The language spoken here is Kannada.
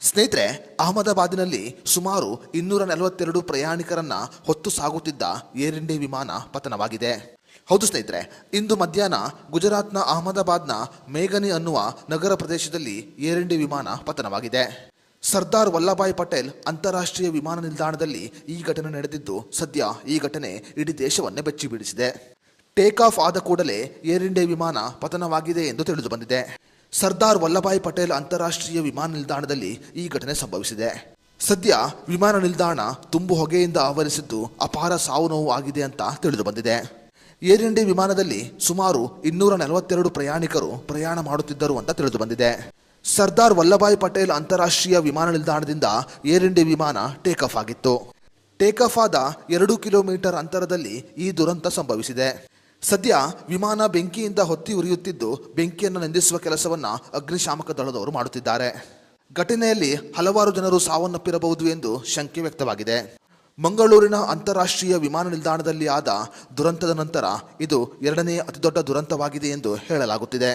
ಸ್ನೇಹಿತರೆ, ಅಹಮದಾಬಾದಿನಲ್ಲಿ ಸುಮಾರು 242 ಪ್ರಯಾಣಿಕರನ್ನ ಹೊತ್ತು ಸಾಗುತ್ತಿದ್ದ ಏರ್ ಇಂಡಿಯಾ ವಿಮಾನ ಪತನವಾಗಿದೆ. ಹೌದು ಸ್ನೇಹಿತರೆ, ಇಂದು ಮಧ್ಯಾಹ್ನ ಗುಜರಾತ್ನ ಅಹಮದಾಬಾದ್ನ ಮೇಘನಿ ಅನ್ನುವ ನಗರ ಪ್ರದೇಶದಲ್ಲಿ ಏರ್ ಇಂಡಿಯಾ ವಿಮಾನ ಪತನವಾಗಿದೆ. ಸರ್ದಾರ್ ವಲ್ಲಭಾಯ್ ಪಟೇಲ್ ಅಂತಾರಾಷ್ಟ್ರೀಯ ವಿಮಾನ ನಿಲ್ದಾಣದಲ್ಲಿ ಈ ಘಟನೆ ನಡೆದಿದ್ದು, ಸದ್ಯ ಈ ಘಟನೆ ಇಡೀ ದೇಶವನ್ನೇ ಬೆಚ್ಚಿ ಬೀಳಿಸಿದೆ. ಟೇಕ್ ಆಫ್ ಆದ ಕೂಡಲೇ ಏರ್ ಇಂಡಿಯಾ ವಿಮಾನ ಪತನವಾಗಿದೆ ಎಂದು ತಿಳಿದು ಬಂದಿದೆ. ಸರ್ದಾರ್ ವಲ್ಲಭಾಯ್ ಪಟೇಲ್ ಅಂತಾರಾಷ್ಟ್ರೀಯ ವಿಮಾನ ನಿಲ್ದಾಣದಲ್ಲಿ ಈ ಘಟನೆ ಸಂಭವಿಸಿದೆ. ಸದ್ಯ ವಿಮಾನ ನಿಲ್ದಾಣ ತುಂಬು ಹೊಗೆಯಿಂದ ಆವರಿಸಿದ್ದು ಅಪಾರ ಸಾವು ನೋವು ಆಗಿದೆ ಅಂತ ತಿಳಿದು ಬಂದಿದೆ. ಏರ್ ಇಂಡಿಯಾ ವಿಮಾನದಲ್ಲಿ ಸುಮಾರು 242 ಪ್ರಯಾಣಿಕರು ಪ್ರಯಾಣ ಮಾಡುತ್ತಿದ್ದರು ಅಂತ ತಿಳಿದು ಬಂದಿದೆ. ಸರ್ದಾರ್ ವಲ್ಲಭಾಯ್ ಪಟೇಲ್ ಅಂತಾರಾಷ್ಟ್ರೀಯ ವಿಮಾನ ನಿಲ್ದಾಣದಿಂದ ಏರ್ ಇಂಡಿಯಾ ವಿಮಾನ ಟೇಕ್ ಆಫ್ ಆಗಿತ್ತು. ಟೇಕ್ ಆಫ್ ಆದ 2 ಕಿಲೋಮೀಟರ್ ಅಂತರದಲ್ಲಿ ಈ ದುರಂತ ಸಂಭವಿಸಿದೆ. ಸದ್ಯ ವಿಮಾನ ಬೆಂಕಿಯಿಂದ ಹೊತ್ತಿ ಉರಿಯುತ್ತಿದ್ದು, ಬೆಂಕಿಯನ್ನು ನಂದಿಸುವ ಕೆಲಸವನ್ನ ಅಗ್ನಿಶಾಮಕ ದಳದವರು ಮಾಡುತ್ತಿದ್ದಾರೆ. ಘಟನೆಯಲ್ಲಿ ಹಲವಾರು ಜನರು ಸಾವನ್ನಪ್ಪಿರಬಹುದು ಎಂದು ಶಂಕೆ ವ್ಯಕ್ತವಾಗಿದೆ. ಮಂಗಳೂರಿನ ಅಂತಾರಾಷ್ಟ್ರೀಯ ವಿಮಾನ ನಿಲ್ದಾಣದಲ್ಲಿ ಆದ ದುರಂತದ ನಂತರ ಇದು 2ನೇ ಅತಿದೊಡ್ಡ ದುರಂತವಾಗಿದೆ ಎಂದು ಹೇಳಲಾಗುತ್ತಿದೆ.